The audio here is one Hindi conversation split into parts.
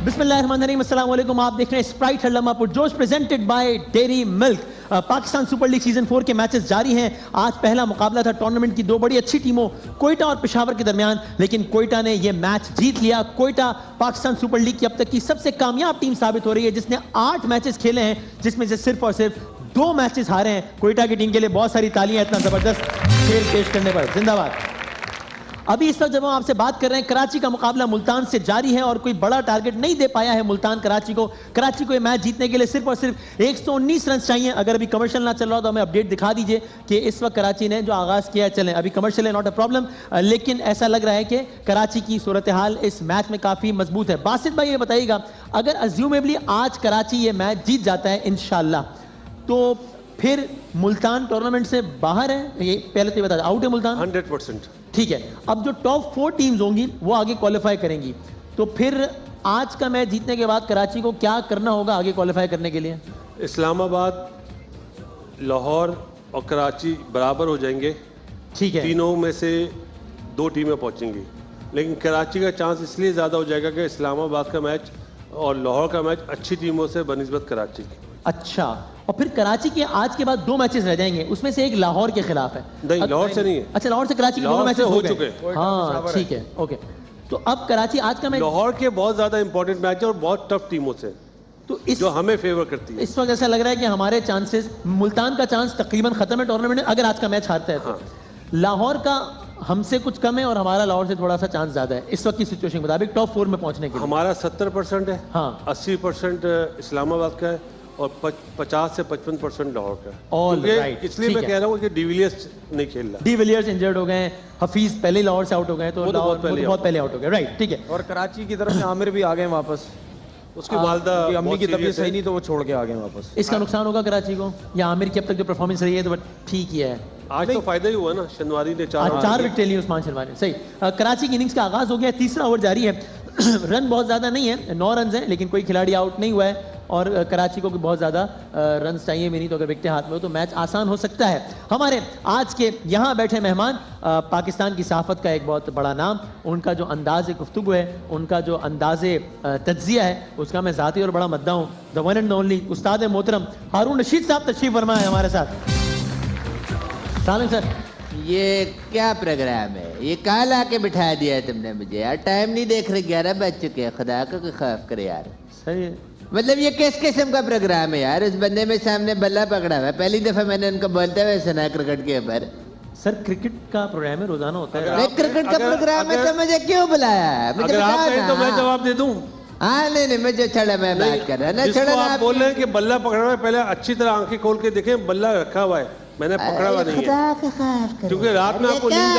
बिस्मिल्लाहिर्रहमानिर्रहीम, अस्सलाम वालेकुम। आप देख रहे हैं स्प्राइट हल्लमा पुरजोश presented by Dairy Milk. Pakistan Super League season 4 के मैचेस जारी हैं। आज पहला मुकाबला था टूर्नामेंट की दो बड़ी अच्छी टीमों कोयटा और पेशावर के दरमियान, लेकिन कोयटा ने यह मैच जीत लिया। कोयटा पाकिस्तान सुपर लीग की अब तक की सबसे कामयाब टीम साबित हो रही है, जिसने 8 मैचेस खेले हैं, जिसमें से सिर्फ और सिर्फ 2 मैचेस हारे हैं। कोयटा की टीम के लिए बहुत सारी तालियां इतना जबरदस्त खेल पेश करने पर। जिंदाबाद। अभी इस वक्त जब हम आपसे बात कर रहे हैं, कराची का मुकाबला मुल्तान से जारी है और कोई बड़ा टारगेट नहीं दे पाया है मुल्तान कराची को। कराची को ये मैच जीतने के लिए सिर्फ और सिर्फ 119 रन चाहिए। अगर अभी कमर्शियल ना चल रहा हो तो हमें अपडेट दिखा दीजिए कि इस वक्त कराची ने जो आगाज किया है, चलें अभी कमर्शियल है, नॉट अ प्रॉब्लम, लेकिन ऐसा लग रहा है कि कराची की सूरत हाल इस मैच में काफी मजबूत है। बासित भाई ये बताइएगा, अगर अज्यूमेबली आज कराची ये मैच जीत जाता है इंशाल्लाह, तो फिर मुल्तान टूर्नामेंट से बाहर है? ये पहले तो बता, आउट है मुल्तान 100%। ठीक है। अब जो टॉप 4 टीम्स होंगी वो आगे क्वालिफाई करेंगी, तो फिर आज का मैच जीतने के बाद कराची को क्या करना होगा आगे क्वालिफाई करने के लिए? इस्लामाबाद, लाहौर और कराची बराबर हो जाएंगे। ठीक है। तीनों में से 2 टीमें पहुंचेंगी, लेकिन कराची का चांस इसलिए ज़्यादा हो जाएगा कि इस्लामाबाद का मैच और लाहौर का मैच अच्छी टीमों से बनिस्बत कराची की। अच्छा, और फिर कराची के आज के बाद 2 मैचेस रह जाएंगे, उसमें से एक लाहौर के खिलाफ है। नहीं, लाहौर से नहीं है। अच्छा, लाहौर से कराची के दोनों मैचेस हो चुके हैं। हाँ ठीक है, ओके। तो अब कराची आज का मैच, लाहौर के बहुत ज़्यादा इंपॉर्टेंट मैच है और बहुत टफ टीमों से, तो जो हमें फेवर करती है। इस वक्त ऐसा लग रहा है कि हमारे चांसेस, मुल्तान का चांस तकरीबन खत्म है टूर्नामेंट में अगर आज का मैच हारता है तो। हाँ। लाहौर का हमसे कुछ कम है और हमारा लाहौर से थोड़ा सा चांस ज्यादा है इस वक्त की सिचुएशन के मुताबिक टॉप 4 में पहुंचने के लिए। हमारा 70% है, हाँ। 80% इस्लामाबाद का है और 50 से 55% लाहौर का है। All क्योंकि right, इसलिए ठीक मैं है। कह रहा हूँ कि डिविलियर्स नहीं खेल रहा। डिविलियर्स इंजर्ड हो गए, हफीज पहले ही लाहौर से आउट हो गए, तो वो तो लाहौर बहुत पहले बहुत पहले आउट हो गए। राइट, ठीक है। और कराची की तरफ से आमिर भी आ गए वापस। उसकी वालदा उनकी अम्मी बहुत की तबीयत serious सही है। नहीं तो वो छोड़ के आ गए वापस। इसका नुकसान होगा कराची को, या आमिर की अब तक जो परफॉर्मेंस रही है तो ठीक ही है। आज तो फायदा ही हुआ ना, शनवारी ने 4 आज 4 विकेट ली उस्मान शर्मा ने। सही। कराची की इनिंग्स का आगाज हो गया, तीसरा ओवर जारी है। रन बहुत ज्यादा नहीं है, 9 रन हैं, लेकिन कोई खिलाड़ी आउट नहीं हुआ है और कराची को भी बहुत ज्यादा रन चाहिए भी नहीं, तो अगर विकेटें हाथ में हो तो मैच आसान हो सकता है। हमारे आज के यहाँ बैठे मेहमान पाकिस्तान की सहाफत का एक बहुत बड़ा नाम, उनका जो अंदाज गुफ्तगू है, उनका जो अंदाज़े तज्जिया है, उसका मैं ज़ाती और बड़ा मद्दा हूँ। द वन एंड ओनली उस्ताद मोहतरम हारून रशीद साहब तशरीफ फरमा है हमारे साथ। सालिम सर, ये क्या प्रोग्राम है? ये कहाँ ला के बिठा दिया है तुमने मुझे यार? टाइम नहीं देख रहे, 11 बज चुके हैं। खुदा का कोई खौफ करे यार। सही है। मतलब ये किस किस्म का प्रोग्राम है यार? उस बंदे में सामने बल्ला पकड़ा हुआ है, पहली दफा मैंने उनको बोलते हुए सुना क्रिकेट के ऊपर। सर क्रिकेट का प्रोग्राम है, रोजाना होता है। नहीं, क्रिकेट का प्रोग्राम है तो मुझे क्यों बुलाया है? मुझे अगर आप बताओ कहें तो मैं ना। जवाब दे दूं। हाँ नहीं, मुझे छोड़ा, मैं बात कर रहा ना, जिसको छोड़ा ना। आप बोल रहे हैं कि बल्ला पकड़ा हुआ है, पहले अच्छी तरह आंखें खोल के देखें, बल्ला रखा हुआ है, मैंने पकड़ा हुआ नहीं है। खुदा का खौफ करे। क्योंकि रात में आपको नींद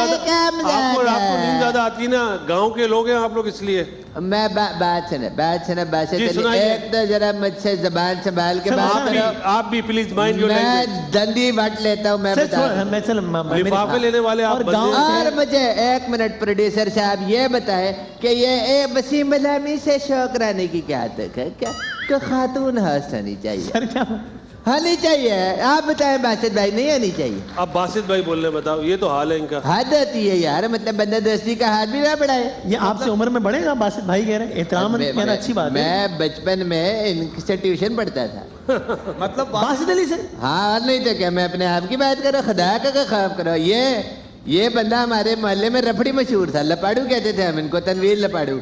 ज्यादा आती ना, गांव के लोग हैं आप लोग, इसलिए। मैं बात सुने जी, सुनाइए। एक तो जरा मुझसे जबान संभाल के बात करो। आप भी प्लीज माइंड योर लैंग्वेज। मैं दंडी बट लेता हूँ, मैं बता रहा हूँ। लिफाफे लेने वाले आप बंदे हैं। और मुझे 1 मिनट प्रोड्यूसर साहब ये बताए कि ये वसीम बलामी से शौक रानी की क्या तक है? क्या खातून हस्त होनी चाहिए? सर क्या होनी चाहिए? आप बताएं बासित भाई, नहीं होनी चाहिए? अब बासित भाई बोल रहे हैं, बताओ, ये तो हाल है इनका। हद होती है यार, मतलब बंदा दोस्ती का हाथ भी ना बढ़ाए। ये आपसे उम्र में बड़े हैं बासित भाई कह रहे हैं, एहतराम कहना अच्छी बात है। मैं बचपन में इनसे ट्यूशन पढ़ता था। मतलब बासित अली से? हाँ, और नहीं तो क्या, मैं अपने आप की बात करो, खुदा का खौफ करो। ये बंदा हमारे मोहल्ले में रफड़ी मशहूर था, लपाड़ू कहते थे हम इनको, तनवीर लपाड़ू।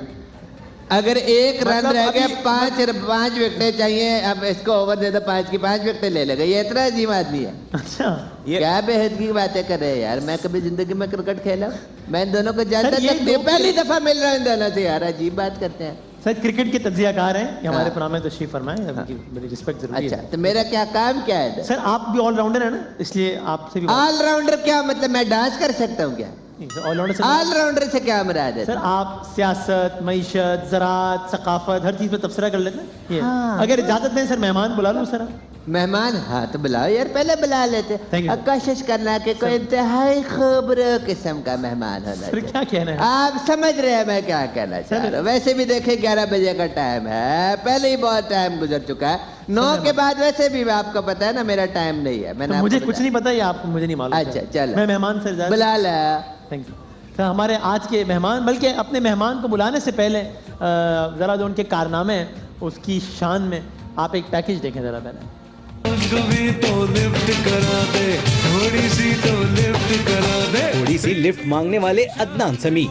अगर 1 रन रह गया, 5 विकेटें चाहिए, अब इसको ओवर दे दो 5 की 5 विकेटें ले लेगा। ये इतना अजीब आदमी है। अच्छा, क्या बेहद की बातें कर रहे हैं यार? मैं कभी जिंदगी में क्रिकेट खेला? मैं इन दोनों को जानता सर, ये तक नहीं, दो- पहली दफा मिल रहा हूँ इन दोनों से यार, अजीब बात करते हैं। सर क्रिकेट के तज्जियाकार हैं, ये हमारे हाँ। प्रोग्राम में तशरीफ फरमाएं, उनकी बड़ी रिस्पेक्ट जरूरी अच्छा, है। तो मेरा क्या काम क्या है? सर आप भी ऑलराउंडर है ना, इसलिए आपसे भी ऑलराउंडर क्या मतलब? मैं डांस कर सकता हूँ क्या? ऑलराउंडर से ऑलराउंडर से क्या मुराद है? सर आप सियासत, मईशत, ज़राअत, सकाफत, हर चीज़ में तबसरा कर लेते हैं ये। हाँ। अगर इजाज़त दें सर, मेहमान बुला लूँ सर आप? मेहमान? हाँ तो बुलाओ यार, पहले बुला लेते। Thank you. अब कोशिश करना कि कोई इंतहाई खूबसूरत किस्म का मेहमान होना सर चाहिए। क्या कहना है? आप समझ रहे हैं मैं क्या कहना चाह रहा हूँ? वैसे भी देखे 11 बजे का टाइम है, पहले ही बहुत टाइम गुजर चुका है। 9 के बाद वैसे भी आपको पता है ना मेरा टाइम नहीं है। मैंने तो मुझे आपको कुछ बताया। नहीं पता, ये आपको मुझे नहीं मालूम। अच्छा, सर। चलो। मैं मेहमान सर बुला ला। Thank you. तो हमारे आज के मेहमान, बल्कि अपने मेहमान को बुलाने से पहले ज़रा जो उनके कारनामे हैं उसकी शान में आप एक पैकेज देखें ज़रा पहले। कभी तो लिफ्ट करा दे, थोड़ी सी तो लिफ्ट करा दे। थोड़ी सी लिफ्ट मांगने वाले अदनान समी,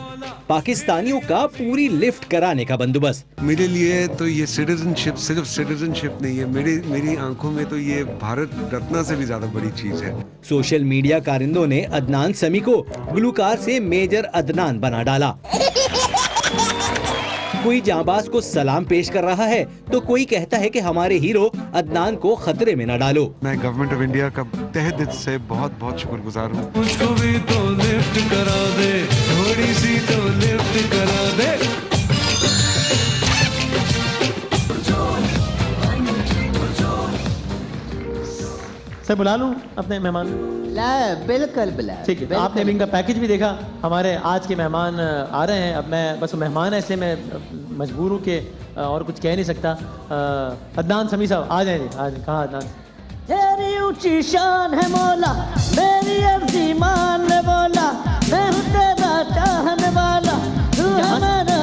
पाकिस्तानियों का पूरी लिफ्ट कराने का बंदोबस्त। मेरे लिए तो ये सिटीजनशिप सिर्फ सिटीजनशिप नहीं है, मेरी आंखों में तो ये भारत रत्न से भी ज्यादा बड़ी चीज है। सोशल मीडिया कारिंदों ने अदनान समी को गुलूकार से मेजर अदनान बना डाला। कोई जांबाज को सलाम पेश कर रहा है तो कोई कहता है कि हमारे हीरो अदनान को खतरे में न डालो। मैं गवर्नमेंट ऑफ इंडिया का तहे दिल से बहुत बहुत शुक्रगुजार हूँ। मुझको भी तो लिफ्ट करा दे, थोड़ी सी तो लिफ्ट करा दे। सर बुला लूं अपने मेहमान? ला बिल्कुल बुला। ठीक है, आपने अभी इनका पैकेज भी देखा। हमारे आज के मेहमान आ रहे हैं। अब मैं बस मेहमान है इसलिए मैं मजबूर हूँ कि और कुछ कह नहीं सकता। अदनान समी साहब आ जाए। आज कहाँ अदनान? तेरी ऊंची शान है मौला, मेरी अर्जी मान बोला, मैं हूँ तेरा चाहने वाला, तू हमारा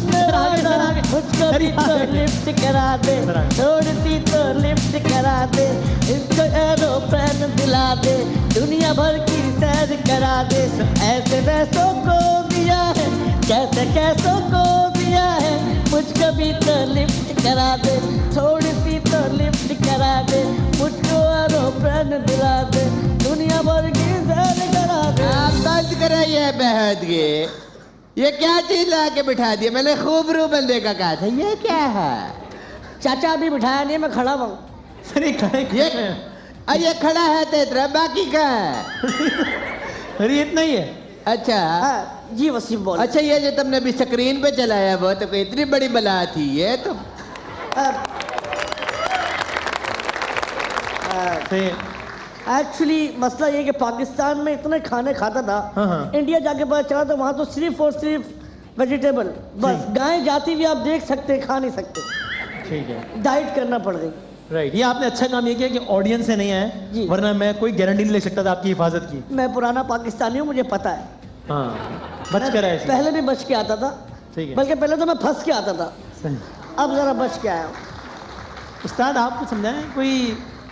मेरा राज। मुझको भी तो लिफ्ट करा दे, थोड़ी सी तो लिफ्ट करा दे, इसको एरोप्लेन दिला दे, दुनिया भर की सैर करा दे। ऐसे वैसों को दिया है, कैसे कैसों को दिया है, मुझको भी तो लिफ्ट करा दे, थोड़ी सी तो लिफ्ट करा दे, मुझको एरोप्लेन दिला दे, दुनिया भर की सैर करा दे। आप बंद कराइए बहद ये क्या चीज ला के बिठा दिया? मैंने खूब रू बंदे का कहा था। ये क्या है? चाचा अभी बिठाया नहीं, मैं खड़ा हूँ। सर ये खड़े ये खड़ा है तो इतना, बाकी का है? अरे इतना ही है। अच्छा जी वसीम बोल। अच्छा, ये जो तुमने अभी स्क्रीन पे चलाया वो तो कोई इतनी बड़ी बला थी ये तो। एक्चुअली मसला ये कि पाकिस्तान में इतने खाने खाता था, हाँ। इंडिया जाके पता चला तो वहाँ तो सिर्फ और सिर्फ वेजिटेबल, बस गाय जाती भी आप देख सकते, खा नहीं सकते। ठीक है, डाइट करना पड़ गई। राइट। ये आपने अच्छा काम ये किया कि ऑडियंस से नहीं आए, जी। वरना मैं कोई गारंटी नहीं ले सकता था आपकी हिफाजत की। मैं पुराना पाकिस्तानी हूँ, मुझे पता है। हाँ, बच कर आए। पहले भी बच के आता था, ठीक है। बल्कि पहले तो मैं फंस के आता था, सही। अब जरा बच के आया हूँ। उस्ताद आपको समझाएं,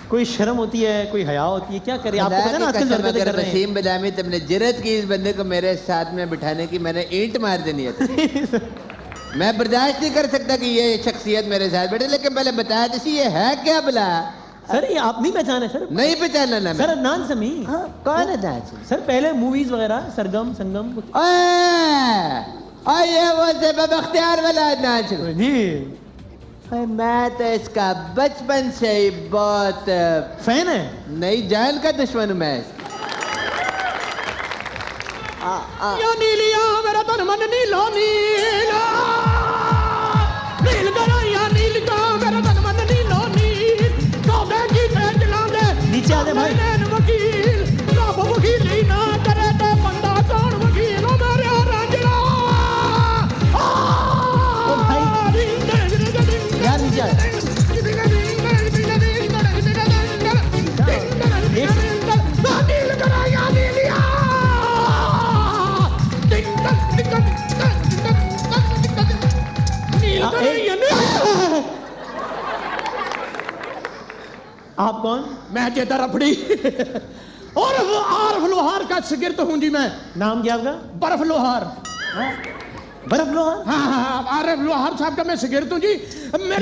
कोई शर्म होती है, कोई हया होती है, क्या करें? आपको पता है ना आजकल हरकतें अगर कर रहे हैं। वसीम बदामी तुमने जरूरत की इस बंदे को मेरे साथ में बिठाने की, मैंने ईंट मार देनी है। मैं बर्दाश्त नहीं कर सकता कि ये शख्सियत मेरे साथ बैठे, लेकिन पहले बताया तो ये है क्या भला? सर ये आप नहीं पहचाने सर? नहीं पहचाना ना सर अदनान समी। हाँ, कौन है दांत? सर पहले मूवीज वगैरह सरगम संगम कुछ। ये वो ज़ेबा बख्तियार वाला नाच। जी मैं तो इसका बचपन से ही बहुत फैन है। नई जान का दुश्मन हूं मैं। या नीलिया मेरा तन मन नीलो नीला, नील गराया नील का मेरा तन मन नीलो नील, सौदे की तेज लांदे नीचे आ जाए भाई। नैन वकील रब वकील ही ना करे ते बंदा कौन वकील हो मेरे रांझला। ओ भाई यार नीचे आ जाए। आप कौन? मैं जेता रफड़ी और आरफ लोहार का शिगिर्द हूँ जी मैं। नाम क्या आपका? बर्फ लोहार। बर्फ लोहार? हाँ, आरफ लोहार साहब का मैं शिगिर्द हूँ जी।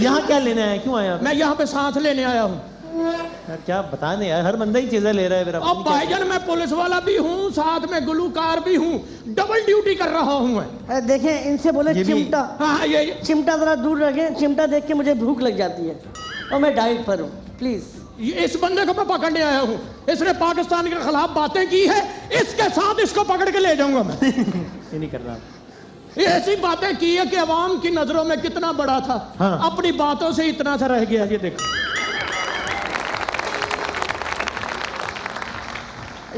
यहाँ क्या लेने आया? क्यों आया? मैं यहाँ पे सांस लेने आया हूँ। यार क्या बता नहीं यार, हर बंदा ही चीजें ले रहा है। अब भाईजान मैं पुलिस वाला भी हूँ, साथ में गुलूकार भी हूँ, डबल ड्यूटी कर रहा हूँ मैं। देखें इनसे बोले चिमटा। हाँ ये चिमटा जरा दूर रखें, चिमटा देख के मुझे भूख लग जाती है और मैं डाइट पर हूँ। प्लीज इस बंदे को मैं पकड़ने आया हूँ, इसने पाकिस्तान के खिलाफ बातें की है, इसके साथ इसको पकड़ के ले जाऊंगा मैं। ये नहीं कर रहा। ये ऐसी बातें की है कि अवाम की नजरों में कितना बड़ा था। हाँ। अपनी बातों से इतना सा रह गया। ये देखो,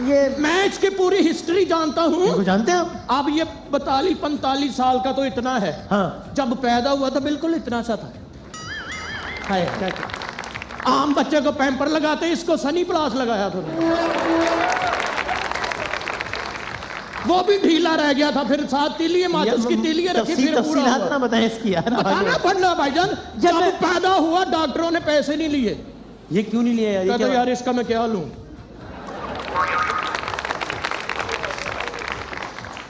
ये मैं इसकी पूरी हिस्ट्री जानता हूँ। जानते हैं आप? अब ये 42-45 साल का तो इतना है। हाँ। जब पैदा हुआ था बिल्कुल इतना सा था। हाय क्या क्या? आम बच्चे को पैम्पर लगाते, इसको सनी प्लास लगाया था। वो भी ढीला रह गया था, फिर साथ तीलिए माचिस की तीलिए रखी, फिर पूरा तफसीलात हुआ। ना बताएं इसकी यार। बताना पड़ना भाईजान, जब पैदा हुआ डॉक्टरों ने पैसे नहीं लिए। ये क्यों नहीं लिया यार? ये कहते क्या यार इसका मैं क्या लूं?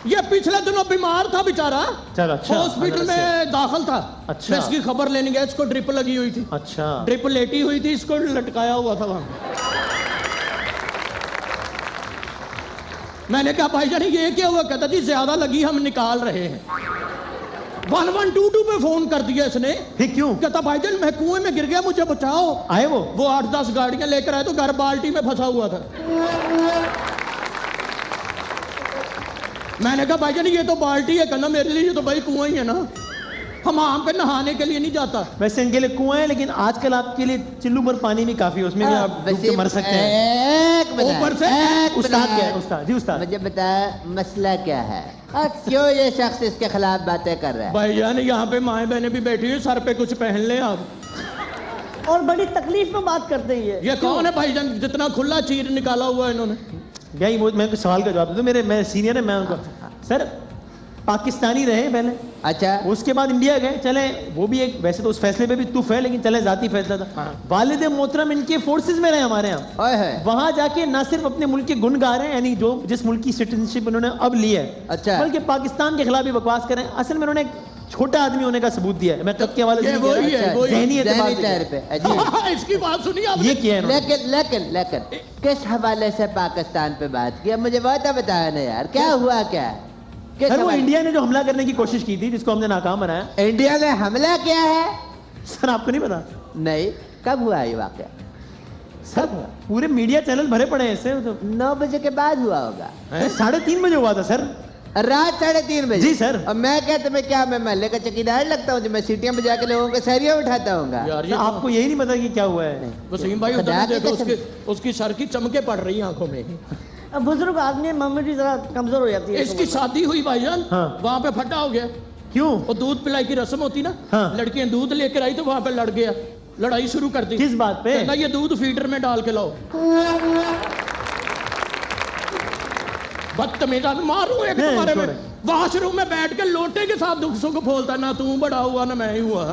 ये पिछले दिनों बीमार था बेचारा, चलो अच्छा, हॉस्पिटल अंदर में दाखिल था। अच्छा। मैं इसकी खबर लेने गया, इसको ड्रिप लगी हुई थी। अच्छा ड्रिप लेटी हुई थी, इसको लटकाया हुआ था वहां। मैंने कहा भाईजान ये क्या हुआ? कहता जी ज्यादा लगी, हम निकाल रहे हैं। 1122 पे फोन कर दिया इसने। फिर क्यों? कहता भाईजान मैं कुएं में गिर गया, मुझे बचाओ। आए वो 8-10 गाड़ियां लेकर आए तो घर बाल्टी में फंसा हुआ था। मैंने कहा भाईजान ये तो बाल्टी है, कहना मेरे लिए तो भाई कुआं ही है ना, हम आम पे नहाने के लिए नहीं जाता। वैसे इनके लिए कुआं है, लेकिन आजकल आपके लिए चिल्लू भर पानी भी काफी है, उसमें भी आप डूब के मर सकते हैं। ऊपर से उस्ताद क्या है? उस्ताद जी उस्ताद मुझे बता मसला क्या है? क्यों ये शख्स इसके खिलाफ बातें कर रहा है? भाईजान यहाँ पे माए बहनें भी बैठी हुई, सर पे कुछ पहन ले आप। और बड़ी तकलीफ में बात करते हैं ये कौन है भाईजान, जितना खुला चीर निकाला हुआ है इन्होंने? यही वो मैं कुछ सवाल का जवाब दे दूं। मेरे सीनियर है, मैं उनको सर पाकिस्तानी रहे पहले, अच्छा उसके बाद इंडिया गए, चले वो भी एक, वैसे तो उस फैसले पे भी तुफ है, लेकिन चले जाती फैसला था। वालिद मोहतरम इनके फोर्सेस में रहे हमारे यहाँ, ओए है वहां जाके ना सिर्फ अपने मुल्क के गुण गा रहे हैं, यानी जो जिस मुल्क की सिटीजनशिप उन्होंने अब ली है, अच्छा। बल्कि पाकिस्तान के खिलाफ भी बकवास कर रहे हैं। असल में उन्होंने एक छोटा आदमी होने का सबूत दिया है। मैं कब के हवाले से ये वही है, नहीं वही। ज़हनी एतबार ज़हनी से तौर पे अजीब। इसकी बात सुनिए आपने। ये किया है इन्होंने। लेकिन किस हवाले से पाकिस्तान पे बात किया? मुझे वो तो बताया ना यार, क्या हुआ क्या? किस सर वो हवाले- इंडिया ने जो हमला करने की कोशिश की थी, जिसको हमने नाकाम बनाया। इंडिया ने हमला किया है? सर आपको नहीं पता? नहीं, कब हुआ ये वाकया? सर पूरे मीडिया चैनल भरे पड़े हैं इससे। 9 बजे के बाद हुआ होगा। 3:30 बजे हुआ था सर। रात 3:30 बजे? जी सर। और मैं क्या तुम्हें क्या मैं महल्ले का चौकीदार लगता हूँ जो मैं सीटियां बजा के लोगों को सहरियां उठाता हूँ? यार सर, ये आपको यही नहीं पता कि क्या हुआ है? वसीम भाई खुदा उधर की देखो, कसम। उसकी सर की चमके पड़ रही हैं आंखों में। अब बुजुर्ग आदमी मेमोरी जरा कमजोर हो जाती है। इसकी शादी हुई भाईजान, हाँ। वहां पे फटा हो गया। क्यों? वो दूध पिलाई की रस्म होती ना, हाँ। लड़कियां दूध लेकर आई तो वहां पे लड़ गया, लड़ाई शुरू कर दी। किस बात पे? कहना ये दूध फीडर में डाल के लाओ। बदतमीज आदमी, मारू एक नहीं, तुम्हारे में। छोड़े। वॉशरूम में बैठ के लोटे के साथ दुख सुख बोलता, ना तू बड़ा हुआ ना मैं ही हुआ।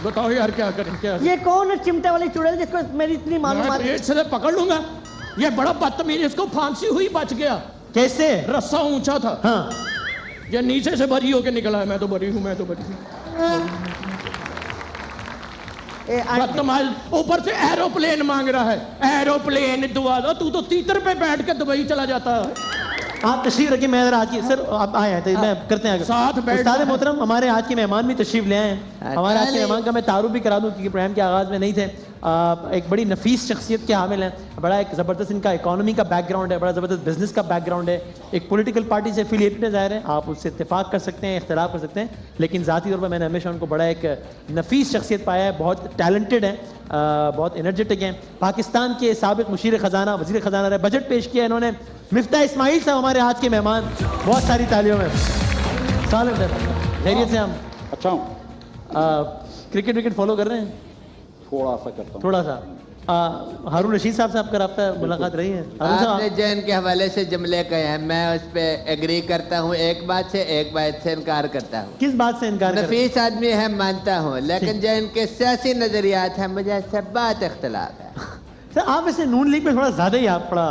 बताओ यार क्या करें, क्या ये कौन है चिमटे वाली चुड़ैल जिसको मेरी इतनी मालूम मैं पेट से पकड़ लूंगा। ये बड़ा बदतमीज, इसको फांसी हुई, बच गया। कैसे? रस्सा ऊंचा था, हाँ ये नीचे से बरी होके निकला है। मैं तो बरी हूँ, मैं तो बरी हूँ। बदतमीज, ऊपर से एरोप्लेन मांग रहा है। एरोप्लेन दुआ दो, तू तो तीतर पे बैठ के दुबई चला जाता है। आप तशरीफ रखिए। मैं आज की सर आप आए हैं तो मैं करते हैं आगे। साथ बैठ उस्ताद जाए। मोहतरम हमारे आज के मेहमान भी तशरीफ ले आए हैं। हमारे आज के मेहमान का मैं तारुफ भी करा दूं क्योंकि प्रोग्राम के आगाज़ में नहीं थे। एक बड़ी नफीस शख्सियत के हामिल हैं। बड़ा एक ज़बरदस्त इनका इकोनॉमी का बैकग्राउंड है, बड़ा ज़बरदस्त बिजनेस का बैकग्राउंड है। एक पॉलिटिकल पार्टी से एफिलिएटेड है, ज़ाहिर है आप उससे इत्तेफाक कर सकते हैं, इख्तिलाफ कर सकते हैं, लेकिन ज़ाती तौर पर मैंने हमेशा उनको बड़ा एक नफीस शख्सियत पाया है। बहुत टैलेंटेड है, बहुत एनर्जेटिक हैं। पाकिस्तान के साबिक़ मुशीर ख़जाना, वज़ीर ख़जाना रहे, बजट पेश किया इन्होंने। मिफ्ता इस्माइल साहब हमारे आज के मेहमान, बहुत सारी तालियों में। साल खैरियत से हम अच्छा हूँ। क्रिकेट विकेट फॉलो कर रहे हैं? थोड़ा सा करता हूँ। थोड़ा सा। हारून रशीद साहब से आपका रब्ता मुलाकात रही है? हारून साहब आपने जैन के हवाले से जुमले कहे हैं, मैं उस पर एग्री करता हूँ एक बात से, एक बात से इनकार करता हूँ। किस बात से इनकार कर रहे हैं? नफीस आदमी है मानता हूँ, लेकिन जो इनके सियासी नजरियात हैं मुझे सब बात इख्तलाफ है। सर आप वैसे नून लीग में थोड़ा ज्यादा ही आप थोड़ा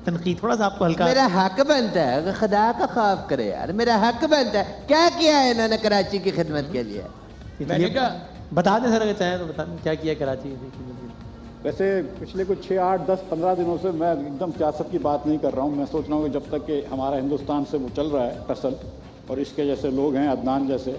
तनकीद, थोड़ा सा आपको हल्का। मेरा हक बनता है, अगर खुदा का खौफ करे यार, मेरा हक बनता है। क्या किया है इन्होंने कराची की खिदमत के लिए? मैंने कहा बता दें सर, अगर चाहें तो बता दें क्या किया कराची की। वैसे पिछले कुछ 6, 8, 10, 15 दिनों से मैं एकदम सियासत की बात नहीं कर रहा हूँ। मैं सोच रहा हूँ कि जब तक कि हमारा हिंदुस्तान से वो चल रहा है टसल, और इसके जैसे लोग हैं अदनान जैसे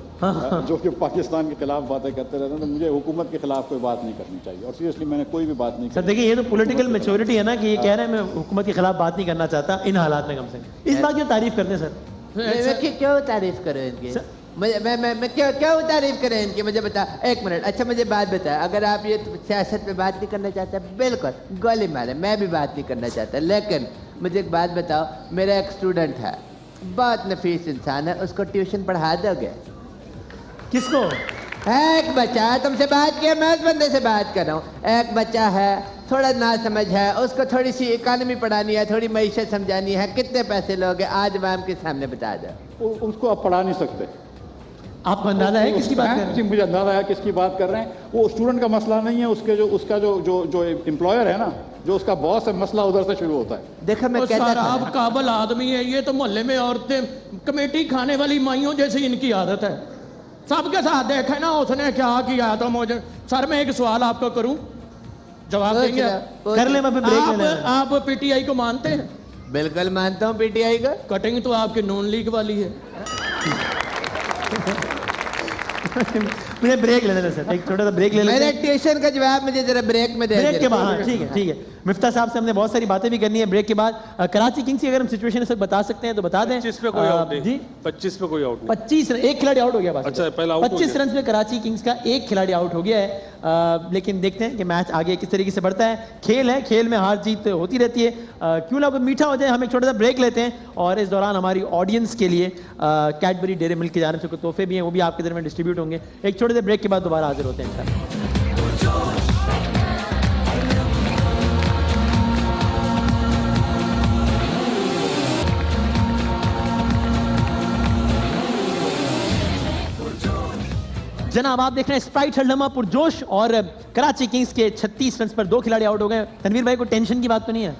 जो कि पाकिस्तान के खिलाफ बातें करते रहते हैं, तो मुझे हुकूमत के खिलाफ कोई बात नहीं करनी चाहिए। और सीरियसली मैंने कोई भी बात नहीं सर देखिए, ये तो पॉलिटिकल मैच्योरिटी है ना कि ये कह रहे हैं मैं हुकूमत के खिलाफ बात नहीं करना चाहता इन हालात में, कम से कम इस बात की तारीफ करते हैं सर। मैं क्यों तारीफ करूँ इनकी? मैं क्यों तारीफ करें इनकी? मुझे बता, एक मिनट। अच्छा मुझे बात बता, अगर आप ये सियासत पे बात नहीं करना चाहते, बिल्कुल गोली मारे, मैं भी बात नहीं करना चाहता, लेकिन मुझे एक बात बताओ, मेरा एक स्टूडेंट है, बहुत नफीस इंसान है, उसको ट्यूशन पढ़ा दोगे? किसको? एक बच्चा है, तुमसे बात किया, मैं उस बंदे से बात कर रहा हूँ। एक बच्चा है, थोड़ा ना समझ है, उसको थोड़ी सी इकानमी पढ़ानी है, थोड़ी मईशत समझानी है, कितने पैसे लोगे आज मैम के सामने बता दो। उसको आप पढ़ा नहीं सकते। आपको अंदाजा है किसकी बात कर रहे हैं? मुझे अंदाजा है किसकी बात कर रहे हैं। वो स्टूडेंट का मसला नहीं है, उसका जो एम्प्लॉयर है ना, जो उसका बॉस है, मसला उधर से शुरू होता है। देखा मैं कहता था आप काबल आदमी है, ये तो मोहल्ले में औरतें कमेटी खाने वाली माइयों जैसी इनकी आदत है। सबके साथ देखे ना उसने क्या किया। तो मुझे सर मैं एक सवाल आपको करूं, जवाब देंगे? कर ले, मैं ब्रेक ले लें। आप पीटीआई को मानते हैं? बिल्कुल मानता हूँ पीटीआई का। कटिंग तो आपकी नून लीग वाली है। मुझे ब्रेक लेने दें सर, एक छोटा सा ब्रेक ले लेते हैं। मेडिटेशन का जवाब मुझे जरा ब्रेक में दे ब्रेक के बाद। ठीक है, ठीक है। मिफ्ता साहब से हमने बहुत सारी बातें भी करनी है ब्रेक के बाद। कराची किंग्स की अगर हम सिचुएशन से बता सकते हैं तो बता दें। 25 पे कोई आउट नहीं। जी 25 पे कोई आउट नहीं। 25 रन, एक खिलाड़ी आउट हो गया बस। अच्छा, पहला आउट हो 25 गया। रन में कराची किंग्स का एक खिलाड़ी आउट हो गया है। लेकिन देखते हैं कि मैच आगे किस तरीके से बढ़ता है। खेल है, खेल में हार जीत होती रहती है। क्यों ना कोई मीठा हो जाए, हम एक छोटा सा ब्रेक लेते हैं और इस दौरान हमारी ऑडियंस के लिए कैडबरी डेयरी मिल्क की जानिब से कुछ तोहफे भी हैं, वो भी आपके दरमियान डिस्ट्रीब्यूट होंगे। एक छोटे से ब्रेक के बाद दोबारा हाजिर होते हैं इंशाल्लाह। जनाब आप देख रहे हैं स्प्राइट हल्लमा पुरजोश और कराची किंग्स के 36 रन पर 2 खिलाड़ी आउट हो गए। तनवीर भाई को टेंशन की बात तो नहीं है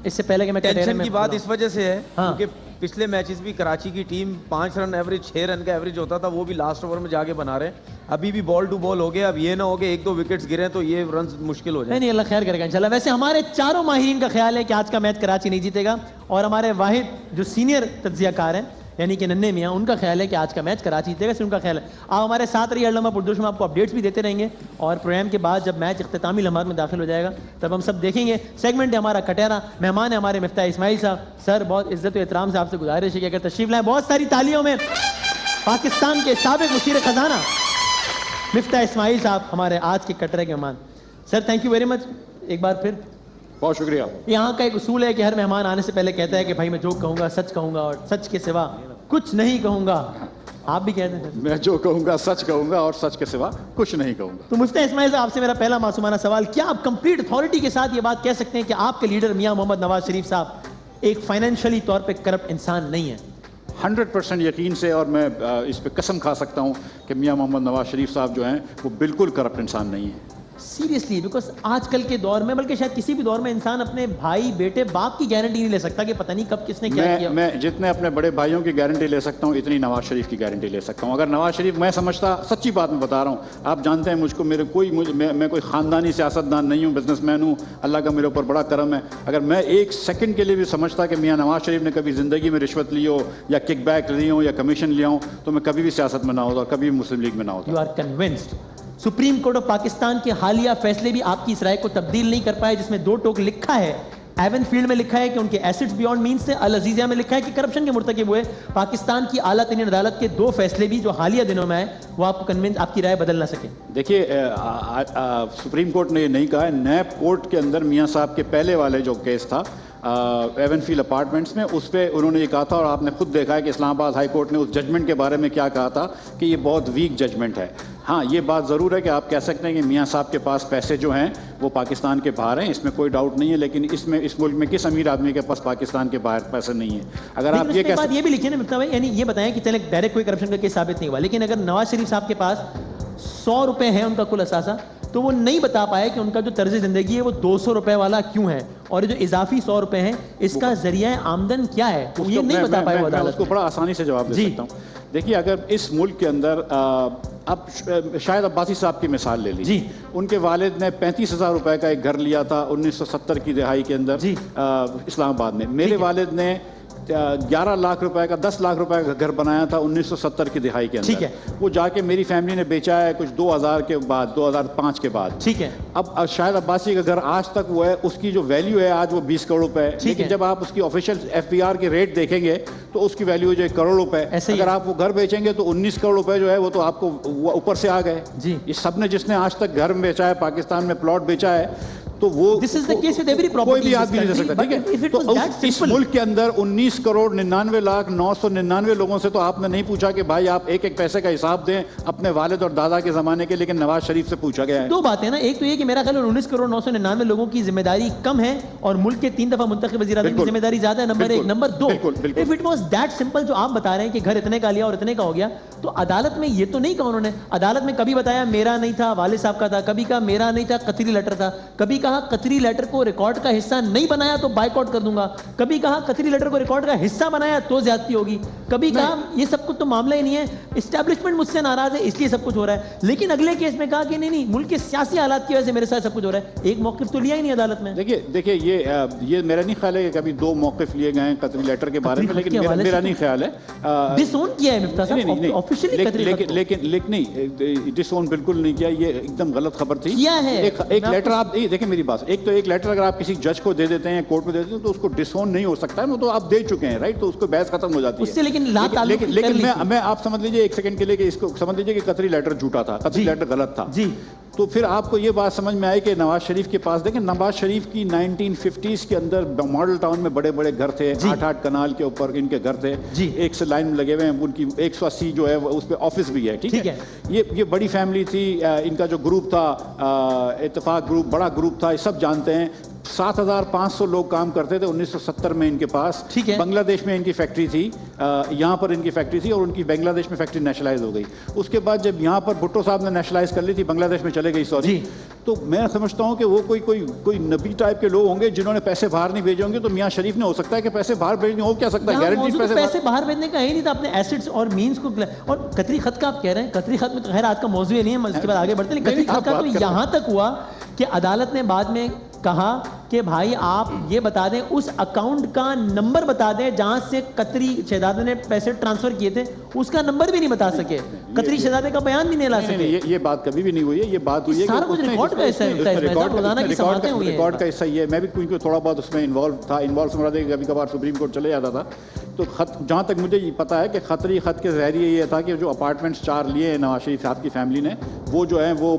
इससे पहले कि मैं टेंशन की बात इस वजह से है हाँ। क्योंकि पिछले मैचेस भी कराची की टीम 5 रन एवरेज 6 रन का एवरेज होता था, वो भी लास्ट ओवर में जाके बना रहे हैं। अभी भी बॉल टू बॉल हो गया। अब ये ना हो कि 1-2 विकेट्स गिरे तो ये रन मुश्किल हो जाए। नहीं, अल्लाह खैर करेगा इंशाल्लाह। वैसे हमारे चारों माहिरीन का ख्याल है कि आज का मैच कराची नहीं जीतेगा और हमारे वाहिद जो सीनियर तज्जियाकार हैं यानी कि नन्हे मियाँ, उनका ख्याल है कि आज का मैच कराची जीतेगा। सिर्फ उनका ख्याल है। आप हमारे साथ रहिए अल्लामा पुरजोश में, आपको अपडेट्स भी देते रहेंगे और प्रोग्राम के बाद जब मैच इख्तितामी लम्हात में दाखिल हो जाएगा तब हम सब देखेंगे। सेगमेंट है हमारा कटेरा, मेहमान है हमारे मिफ्ता इस्माइल साहब। सर बहुत इज्जत और एहतराम से आपसे गुजारिश है कि अगर तशरीफ लाएं। बहुत सारी तालियों में पाकिस्तान के साबिक मुशीर खजाना मिफ्ता इस्माइल साहब हमारे आज के कटरे के मेहमान। Sir thank you very much एक बार फिर। बहुत शुक्रिया। यहाँ का एक उसूल है कि हर मेहमान आने से पहले कहता है कि भाई मैं जो कहूँगा सच कहूँगा और सच के सिवा कुछ नहीं कहूँगा। आप भी कहते हैं मैं जो कहूँगा सच कहूँगा और सच के सिवा कुछ नहीं कहूँगा। तो मुफ्ती इस्माइल साहब आपसे मेरा पहला मासूमाना सवाल, क्या आप कंप्लीट अथॉरिटी के साथ ये बात कह सकते हैं कि आपके लीडर मियाँ मोहम्मद नवाज शरीफ साहब एक फाइनेंशियली तौर पर करप्ट इंसान नहीं है? 100% यकीन से, और मैं इस पे कसम खा सकता हूँ कि मियाँ मोहम्मद नवाज शरीफ साहब जो हैं वो बिल्कुल करप्ट इंसान नहीं है। सीरियसली, बिकॉज आजकल के दौर में, बल्कि शायद किसी भी दौर में, इंसान अपने भाई बेटे बाप की गारंटी नहीं ले सकता कि पता नहीं कब किसने क्या किया। मैं जितने अपने बड़े भाइयों की गारंटी ले सकता हूँ इतनी नवाज शरीफ की गारंटी ले सकता हूँ। अगर नवाज शरीफ, मैं समझता, सच्ची बात मैं बता रहा हूँ, आप जानते हैं मुझको, मैं कोई ख़ानदानी सियासतदान नहीं हूँ, बिजनेसमैन हूँ, अल्लाह का मेरे ऊपर बड़ा करम है। अगर मैं एक सेकंड के लिए भी समझता कि मियाँ नवाज शरीफ ने कभी ज़िंदगी में रिश्वत ली हो या किक बैक ली हो या कमीशन लिया हो तो मैं कभी भी सियासत में ना होता, कभी भी मुस्लिम लीग में ना होता। You are convinced. Supreme court of Pakistan के हालिया फैसले भी आपकी इस राय को तब्दील नहीं कर पाए, जिसमें 2 टोक लिखा है। एवन फील्ड में लिखा है कि उनके एसेट्स बियॉन्ड मींस से, अल अजीजिया में लिखा है कि करप्शन के मुर्तकिब हुए। पाकिस्तान की आला तरीन अदालत के 2 फैसले भी जो हालिया दिनों में आए वो आपको कन्विंस, आपकी राय बदल ना सके। देखिए, सुप्रीम कोर्ट ने ये नहीं कहा है। नैब कोर्ट के अंदर मियाँ साहब के पहले वाले जो केस था एवनफील्ड अपार्टमेंट्स में, उस पर उन्होंने ये कहा था, और आपने खुद देखा है कि इस्लामाबाद हाई कोर्ट ने उस जजमेंट के बारे में क्या कहा था कि ये बहुत वीक जजमेंट है। हाँ, ये बात ज़रूर है कि आप कह सकते हैं कि मियाँ साहब के पास पैसे जो हैं वो पाकिस्तान के बाहर हैं, इसमें कोई डाउट नहीं है। लेकिन इसमें, इस मुल्क में किस अमीर आदमी के पास पाकिस्तान के बाहर पैसे नहीं है? अगर आप ये बात ये भी लिखिए ना मिफ्ता भाई, यानी ये बताएं कि चले डायरेक्ट कोई करप्शन का केस साबित नहीं हुआ, लेकिन अगर नवाज शरीफ साहब के पास 100 रुपए है उनका कुल असासा, तो वो नहीं बता पाए कि उनका जो तर्ज ज़िंदगी है वो 200 रुपए वाला क्यों है, और जो इजाफी 100 रुपए हैं इसका जरिया आमदन क्या है, तो ये नहीं बता पाए। मैं उसको बड़ा आसानी से जवाब दे सकता हूँ। देखिए, अगर इस मुल्क के अंदर अब शायद अब्बासी साहब की मिसाल ले लीजिए। उनके वालिद ने 35,000 रुपए का एक घर लिया था 1970 की दहाई के अंदर इस्लामाबाद में। मेरे वालिद ने 11 लाख रुपए का, 10 लाख रुपए का घर बनाया था 1970 की दिहाई के अंदर। ठीक है। वो जाके मेरी फैमिली ने बेचा है कुछ 2000 के बाद, 2005 के बाद। ठीक है। अब शायद अब्बासी का घर आज तक वो है, उसकी जो वैल्यू है आज वो 20 करोड़ रुपए है, लेकिन जब आप उसकी ऑफिशियल FBR के रेट देखेंगे तो उसकी वैल्यू जो 1 करोड़ रुपए। अगर आप वो घर बेचेंगे तो 19 करोड़ रुपए जो है वो तो आपको ऊपर से आ गए। जी, इस सब ने, जिसने आज तक घर बेचा है, पाकिस्तान में प्लॉट बेचा है, तो वो This is the case with every property कोई भी in this आदमी नहीं दे country, सकता, ठीक but if है। it तो was that इस simple- मुल्क के अंदर 19 करोड़ 99 लाख 999 लोगों से तो आपने नहीं पूछा कि भाई आप एक एक पैसे का हिसाब दें अपने वालिद और दादा के जमाने के, लेकिन नवाज शरीफ से पूछा गया है। दो बातें ना, एक तो ये कि मेरा ख्याल 19 करोड़ 999 लोगों की जिम्मेदारी कम है और मुल्क के 3 दफा मुंतखब वज़ीर आज़म की बिल्कुल। जिम्मेदारी ज्यादा है, नंबर एक। बिल्कुल, नंबर दो, बिल्कुल, बिल्कुल। If it was that simple जो आप बता रहे हैं कि घर इतने का लिया और इतने का हो गया, तो अदालत में ये तो नहीं कहा उन्होंने। अदालत में कभी बताया मेरा नहीं था, वालिद साहब का था, कभी कहा मेरा नहीं था, कतरी लेटर था, कभी कहा कतरी लेटर को रिकॉर्ड का हिस्सा नहीं बनाया तो बाइकआउट कर दूंगा, कभी कहा कतरी लेटर को रिकॉर्ड का हिस्सा बनाया तो ज्यादती होगी, कभी कहा ये सब कुछ तो मामला ही नहीं है, एस्टैब्लिशमेंट मुझसे नाराज है इसलिए सब कुछ हो रहा है। लेकिन अगले केस में कहा कि नहीं नहीं, मुल्क के सियासी हालात की वजह से मेरे साथ सब कुछ हो रहा है। एक मौक़िफ़ तो लिया ही नहीं अदालत में। देखिए ये मेरा नहीं ख्याल है कि कभी 2 मौक़िफ़ लिए गए हैं कतरी लेटर के बारे में, लेकिन मेरा नहीं ख्याल है। डिसोन किया है मिफ्ता साहब ऑफिशियली कतरी लेटर को। लेकिन नहीं, डिसोन बिल्कुल नहीं किया, ये एकदम गलत खबर थी। किया है। एक लेटर आप देखिए मेरी बात, एक तो एक लेटर अगर आप किसी जज को दे देते हैं, कोर्ट में दे देते हैं, तो उसको डिसोन नहीं हो सकता है, वो तो आप दे चुके हैं, राइट, तो उसको बहस खत्म हो जाती है उससे। लेकिन मैं आप समझ लीजिए एक सेकंड के लिए कि इसको समझ लीजिए कि कतरी लेटर झूठा था, कतरी लेटर गलत था जी, तो फिर आपको ये बात समझ में आई कि नवाज शरीफ के पास, देखें नवाज शरीफ की 1950s के अंदर मॉडल टाउन में बड़े बड़े घर थे, 8-8 कनाल के ऊपर इनके घर थे जी, एक से लाइन में लगे हुए हैं, उनकी 180 जो है उस पर ऑफिस भी है, ठीक है। ये बड़ी फैमिली थी, इनका जो ग्रुप था इत्तेफाक ग्रुप, बड़ा ग्रुप था, ये सब जानते हैं। 7,500 लोग काम करते थे 1970 में इनके पास, ठीक है। बांग्लादेश में इनकी फैक्ट्री थी, यहाँ पर इनकी फैक्ट्री थी और उनकी बांग्लादेश में फैक्ट्री नेशनलाइज हो गई। उसके बाद जब यहाँ पर भुट्टो साहब ने नेशनलाइज कर ली थी, बांग्लादेश में चले गई, सॉरी, तो मैं समझता हूँ कि वो कोई नबी टाइप के लोग होंगे जिन्होंने पैसे बाहर नहीं भेजे होंगे, तो मियाँ शरीफ ने हो सकता है कि पैसे बाहर भेजने हो क्या सकता है, गारंटी पैसे बाहर भेजने का ही नहीं था, अपने एसेट्स और मींस को। और कतरी खत का आप कह रहे हैं, कतरी खत में तो खैर आज का मौजूद नहीं है, इसके बाद आगे बढ़ते हैं। कतरी खत का तो यहाँ तक हुआ कि अदालत ने बाद में कहा कि भाई आप ये बता दें, उस अकाउंट का नंबर बता दें जहां से कतरी शहजादे ने पैसे ट्रांसफर किए थे, उसका नंबर भी नहीं बता सके, कतरी शहजादे का बयान भी नहीं ला सके। ये बात कभी भी नहीं हुई है, ये बात हुई है सारा कुछ रिकॉर्ड का हिस्सा है, रोजाना की समातें हुई हैं, रिकॉर्ड का हिस्सा ही है। मैं भी क्योंकि थोड़ा बहुत उसमें इन्वॉल्व था, कभी कभार सुप्रीम कोर्ट चले जाता था, तो खत जहाँ तक मुझे पता है कि खतरी खत के जरिए ये था कि जो अपार्टमेंट्स 4 लिए हैं नवाज शरीफ साहब की फैमिली ने, वो जो है वो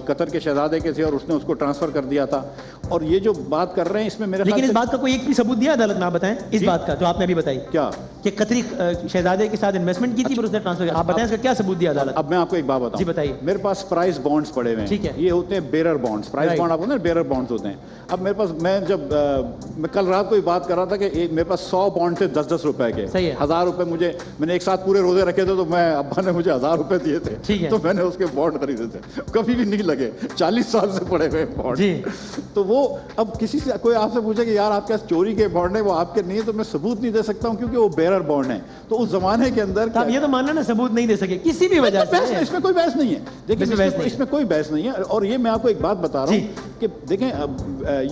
कतर के शहजादे के थे और उसने उसको ट्रांसफर कर दिया था। और ये जो बात कर रहे हैं इसमें मेरे, लेकिन इस बात का कोई एक भी सबूत दिया अदालत में? आप बताएं इस बात का जो आपने अभी बताई, क्या कि कतरी शहजादे के साथ इन्वेस्टमेंट की थी फिर उसने ट्रांसफर किया, आप बताएं इसका क्या सबूत दिया अदालत? अब मैं आपको एक बात बताऊं, जी बताइए। मेरे पास प्राइस बॉन्ड्स पड़े हुए हैं, ठीक है, ये होते हैं बेरर बॉन्ड्स, प्राइस बॉन्ड आपको ना बेरर बॉन्ड्स होते हैं। अब मेरे पास, मैं कल रात को बात कर रहा था कि मेरे पास 100 बॉन्ड थे 10-10 रुपए के, 1000 रुपए मुझे, मैंने एक साथ पूरे रोजे रखे थे, तो मैं अब्बा ने मुझे 1000 रुपए दिए थे, ठीक है, तो मैंने उसके बॉन्ड खरीदे थे, कभी भी नहीं लगे, 40 साल से पड़े हुए बॉन्ड। तो वो अब किसी से कोई आपसे पूछे कि यार आपके पास चोरी के बॉन्ड है, वो आपके नहीं है, तो मैं सबूत नहीं दे सकता हूँ क्योंकि वो बेरर बॉन्ड है। तो उस जमाने के अंदर ये तो मानना ना सबूत नहीं दे सके किसी भी वजह से, इसमें कोई बहस नहीं है, देखिए इसमें कोई बहस नहीं है। और ये मैं आपको एक बात बता रहा हूँ कि देखें,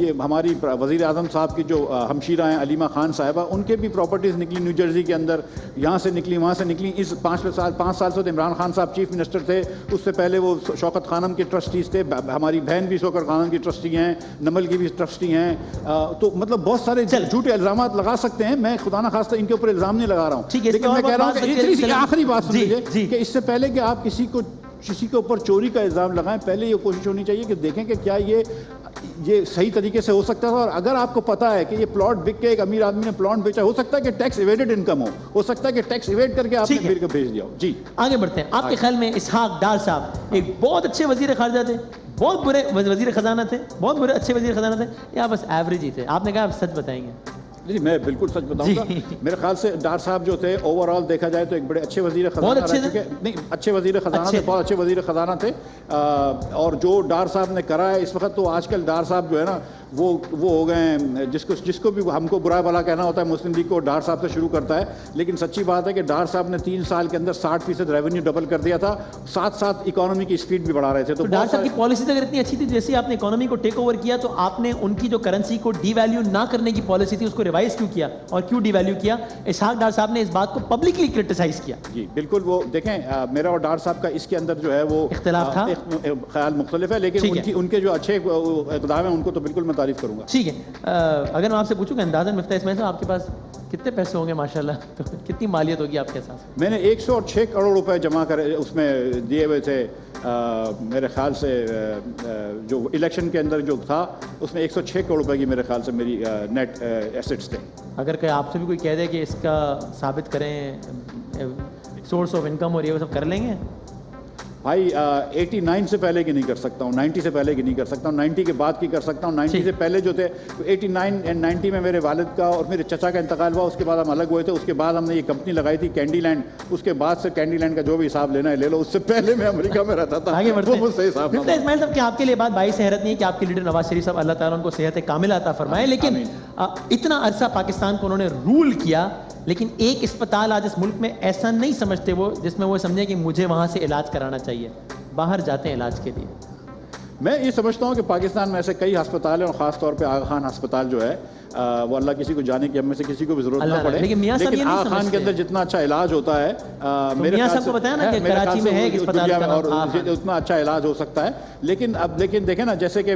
ये हमारी वज़ीर आज़म साहब की जो हमशीरा हैं अलीमा खान साहिबा, उनके भी प्रॉपर्टीज़ निकली न्यू जर्सी के अंदर, यहाँ से निकली वहाँ से निकली। इस 5 साल से इमरान खान साहब चीफ मिनिस्टर थे, उससे पहले वो शौकत खानम के ट्रस्टीज़ थे, हमारी बहन भी शौकत खानम की ट्रस्टी हैं, नमल की भी ट्रस्टी हैं। तो मतलब बहुत सारे झूठे इल्ज़ाम लगा सकते हैं, मैं खुदा ना खास्ता इनके ऊपर इल्ज़ाम नहीं लगा रहा हूँ, लेकिन मैं कह रहा हूँ कि आखिरी बात सुन लीजिए कि इससे पहले कि आप किसी के ऊपर चोरी का इल्ज़ाम लगाएं, पहले ये कोशिश होनी चाहिए कि देखें कि क्या ये सही तरीके से हो सकता है। और अगर आपको पता है कि ये प्लॉट बिक के एक अमीर आदमी ने प्लॉट बेचा, हो सकता है कि टैक्स इवेडेड इनकम हो सकता है कि टैक्स इवेड करके आपने फिर भेज दिया हो। जी आगे बढ़ते हैं। आपके ख्याल में इसहाक डार साहब एक बहुत अच्छे वजीर खारजा थे, बहुत बुरे वजीर खजाना थे, बहुत बुरे अच्छे वजीर खजाना थे, या बस एवरेज ही थे? आपने कहा आप सच बताएंगे? जी मैं बिल्कुल सच बताऊंगा। मेरे ख्याल से डार साहब जो थे ओवरऑल देखा जाए तो एक बड़े अच्छे वजीर खजाना रह चुके, नहीं अच्छे वजीर खजाना थे, बहुत अच्छे वजीर खजाना थे। और जो डार साहब ने करा है इस वक्त, तो आजकल डार साहब जो है ना वो हो गए हैं, जिसको भी हमको बुरा भला कहना होता है मुस्लिम लीग को डार साहब से शुरू करता है, लेकिन सच्ची बात है कि डार साहब ने 3 साल के अंदर 60% रेवेन्यू डबल कर दिया था, साथ इकोनॉमी की स्पीड भी बढ़ा रहे थे। तो डार साहब की पॉलिसीज अगर इतनी अच्छी थी, जैसे आपने इकोनॉमी को टेक ओवर किया, तो आपने उनकी जो करेंसी को डीवैल्यू ना करने की पॉलिसी थी उसको रिवाइज क्यों किया और क्यों डीवैल्यू किया? इसहाक डार साहब ने इस बात को पब्लिकली क्रिटिसाइज किया। जी बिल्कुल, वो देखें मेरा और डार साहब का इसके अंदर जो है वो इख्तिलाफ था, ख्याल मुख्तलिफ है, लेकिन उनके जो अच्छे इक़दाम है उनको तो बिल्कुल मैं तारीफ करूंगा। ठीक है, अगर मैं आपसे पूछूं कि अंदाज़न मिफ्ताह इस्माइल साहब आपके पास कितने पैसे होंगे माशाल्लाह, तो कितनी मालियत होगी आपके साथ? मैंने 106 करोड़ रुपए जमा करे उसमें दिए हुए थे। मेरे ख्याल से जो इलेक्शन के अंदर जो था उसमें 106 करोड़ रुपए की मेरे ख्याल से मेरी नेट एसेट्स थे। अगर कोई आपसे भी कोई कह दे कि इसका साबित करें सोर्स ऑफ इनकम और ये वो सब कर लेंगे? भाई 89 से पहले की नहीं कर सकता हूँ, 90 से पहले की नहीं कर सकता हूँ, 90 के बाद की कर सकता हूँ। 90 से पहले जो थे 89 एंड 90 में मेरे वालिद का और मेरे चचा का इंतकाल हुआ, उसके बाद हम अलग हुए थे। उसके बाद हमने ये कंपनी लगाई थी कैंडी लैंड, उसके बाद से कैंडी लैंड का जो भी हिसाब लेना है ले लो। उससे पहले मैं अमेरिका में रहता था। आगे बढ़ते हैं। मुझसे हिसाब मिफ्ताह इस्माइल साहब, क्या आपके लिए बात बाईस हैरत नहीं है कि आपके लीडर नवाज शरीफ साहब अल्लाह ताला उनको सेहत कामिल अता फरमाए, लेकिन इतना अरसा पाकिस्तान को उन्होंने रूल किया, लेकिन एक अस्पताल आज इस मुल्क में ऐसा नहीं समझते वो जिसमें वो समझे कि मुझे वहाँ से इलाज कराना चाहिए, बाहर जाते हैं इलाज के लिए। मैं ये समझता हूँ कि पाकिस्तान में ऐसे कई अस्पताल हैं और ख़ास तौर पे आगा खान अस्पताल जो है वो अल्लाह किसी को जाने की हम में से किसी को भी जरूरत ना पड़े, लेकिन आगा खान के अंदर जितना अच्छा इलाज होता है मेरे ख्याल से बताया ना कि कराची में है एक अस्पताल और उतना अच्छा इलाज हो सकता है। लेकिन अब देखें ना, जैसे कि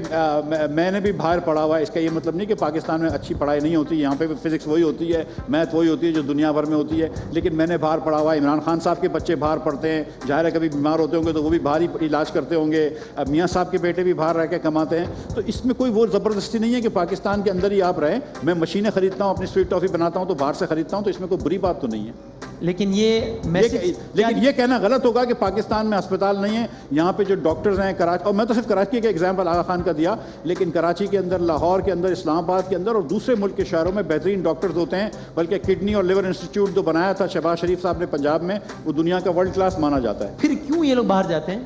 मैंने भी बाहर पढ़ा हुआ है, इसका ये मतलब नहीं कि पाकिस्तान में अच्छी पढ़ाई नहीं होती। यहाँ पे फिजिक्स वही होती है, मैथ वही होती है जो दुनिया भर में होती है, लेकिन मैंने बाहर पढ़ा हुआ है। इमरान खान साहब के बच्चे बाहर पढ़ते हैं, ज़ाहिर है कभी बीमार होते होंगे तो वो भी बाहर ही इलाज करते होंगे। अब मियाँ साहब के बेटे भी बाहर रह के कमाते हैं, तो इसमें कोई वो ज़बरदस्ती नहीं है कि पाकिस्तान के अंदर ही आप रहें। मैं मशीनें खरीदता हूँ, अपनी स्वीट टॉफ़ी बनाता हूँ तो बाहर से खरीदता हूँ, तो इसमें कोई बुरी बात तो नहीं है। लेकिन ये कहना गलत होगा कि पाकिस्तान में अस्पताल नहीं है। यहाँ पे जो डॉक्टर्स हैं कराची, और मैं तो सिर्फ कराची का एग्जांपल आगा खान का दिया, लेकिन कराची के अंदर, लाहौर के अंदर, इस्लामाबाद के अंदर और दूसरे मुल्क के शहरों में बेहतरीन डॉक्टर्स होते हैं। बल्कि किडनी और लिवर इंस्टीट्यूट जो बनाया था शहबाज शरीफ साहब ने पंजाब में, वो दुनिया का वर्ल्ड क्लास माना जाता है। फिर क्यों ये लोग बाहर जाते हैं?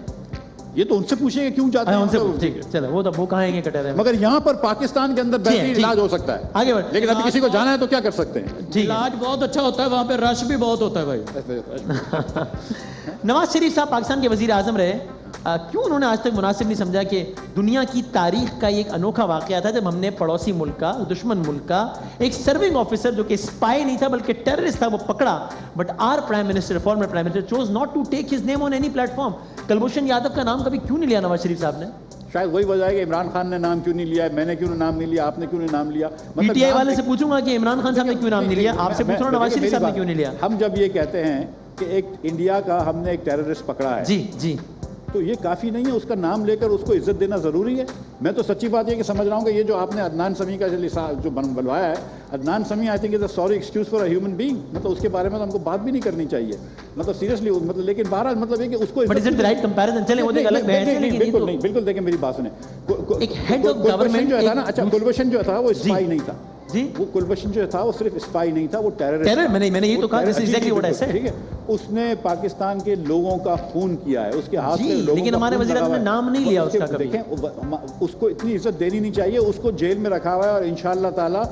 ये तो उनसे पूछेंगे क्यों जाते हैं उनसे। ठीक है, चलो वो तो वो कहेंगे कटहरे में, मगर यहाँ पर पाकिस्तान के अंदर बेहतरीन इलाज हो सकता है। आगे बढ़, लेकिन अभी किसी को जाना है तो क्या कर सकते हैं? इलाज बहुत अच्छा होता है, वहाँ पे रश भी बहुत होता है भाई। नवाज शरीफ साहब पाकिस्तान के वजीर आजम रहे, क्यों उन्होंने आज तक मुनासिब नहीं समझा कि दुनिया की तारीख का एक अनोखा वाकया था जब हमने पड़ोसी मुल्क का, दुश्मन मुल्क का एक सर्विंग ऑफिसर जो कि स्पाई नहीं था बल्कि टेररिस्ट था, वो पकड़ा। But our prime minister, former prime minister, chose not to take his name on any platform. Kulbhushan Yadav का नाम कभी क्यों नहीं लिया नवाज शरीफ साहब ने? शायद वही वजह है कि इमरान खान ने नाम क्यों नहीं लिया, मैंने क्यों नाम नहीं लिया, आपने क्यों नहीं नाम लिया। पीटीआई वाले से पूछूंगा कि इमरान खान साहब ने क्यों नाम नहीं लिया, आपसे पूछ रहा हूं नवाज शरीफ साहब ने क्यों नहीं लिया। हम जब ये कहते हैं कि एक इंडिया का हमने एक टेररिस्ट पकड़ा है, जी जी, तो ये काफ़ी नहीं है, उसका नाम लेकर उसको इज्जत देना ज़रूरी है। मैं तो सच्ची बात ये कि समझ रहा हूँ कि ये जो आपने अदनान समी का जो बनवाया है, अदनान समी I think is a sorry excuse for a human being, मतलब उसके बारे में तो हमको बात भी नहीं करनी चाहिए, मतलब सीरियसली, मतलब लेकिन बहरहाल मतलब है कि उसको राइट कंपैरिजन चले, वो एक अलग बहस है। बिल्कुल नहीं, बिल्कुल देखिए मेरी बात सुने, एक हेड ऑफ गवर्नमेंट जो था ना, अच्छा कुलभूषण जो था वो स्पाई नहीं था जी, वो कुलभूषण जो था वो सिर्फ स्पाई नहीं था, वो टेररिस्ट। मैंने ये तो कहा, this is exactly what I said. ठीक है, उसने पाकिस्तान के लोगों का खून किया है, उसके हाथ में लोगों, लेकिन हमारे वज़ीर आज़म ने नाम नहीं लिया उसका कभी। देखें उसको इतनी इज्जत देनी नहीं चाहिए, उसको जेल में रखा हुआ है और इंशाअल्लाह ताला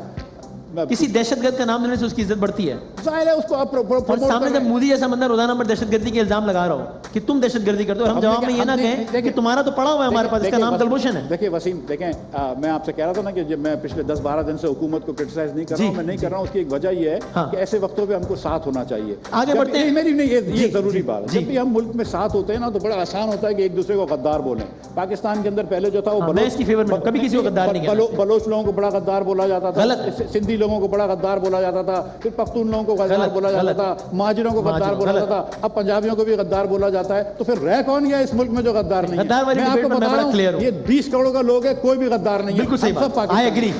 किसी दहशतगर्द का नाम लेने से उसकी इज्जत बढ़ती है। जाहिर है उसको आप और सामने जब मोदी जैसा बंदा रोजाना पर दहशतगर्दी के इल्जाम लगा रहा हो कि तुम दहशतगर्दी करते हो, हम जवाब में ये ना कहें कि तुम्हारा तो पड़ा हुआ है हमारे पास, इसका नाम कुलभूषण है। देखिए वसीम, देखें मैं आपसे कह रहा था ना कि जब मैं पिछले 10-12 दिन से हुकूमत को क्रिटिसाइज नहीं कर रहा हूँ, मैं नहीं कर रहा हूँ, उसकी एक वजह ये है कि ऐसे वक्तों पे हमको साथ होना चाहिए। आगे बढ़ते हैं, मेरी नहीं, ये जरूरी बात है, जब भी हम मुल्क में साथ होते हैं ना तो बड़ा आसान होता है कि एक दूसरे को गद्दार बोलें। पाकिस्तान के अंदर पहले जो था वो कभी किसी को गद्दार नहीं कहता, बलोच लोगों को बड़ा गद्दार बोला जाता था, सिंधी लोगों को बड़ा गद्दार बोला जाता था, फिर पख्तून लोगों को गद्दार बोला जाता था, महाजिरों को गद्दार बोला जाता था, अब पंजाबियों को भी गद्दार बोला जाता है। तो फिर रह कौन गया इस मुल्क में जो गद्दार नहीं है? मैं आपको बता रहा हूं, ये 20 करोड़ का लोग है, कोई भी गद्दार नहीं है। बिल्कुल सही बात, I agree,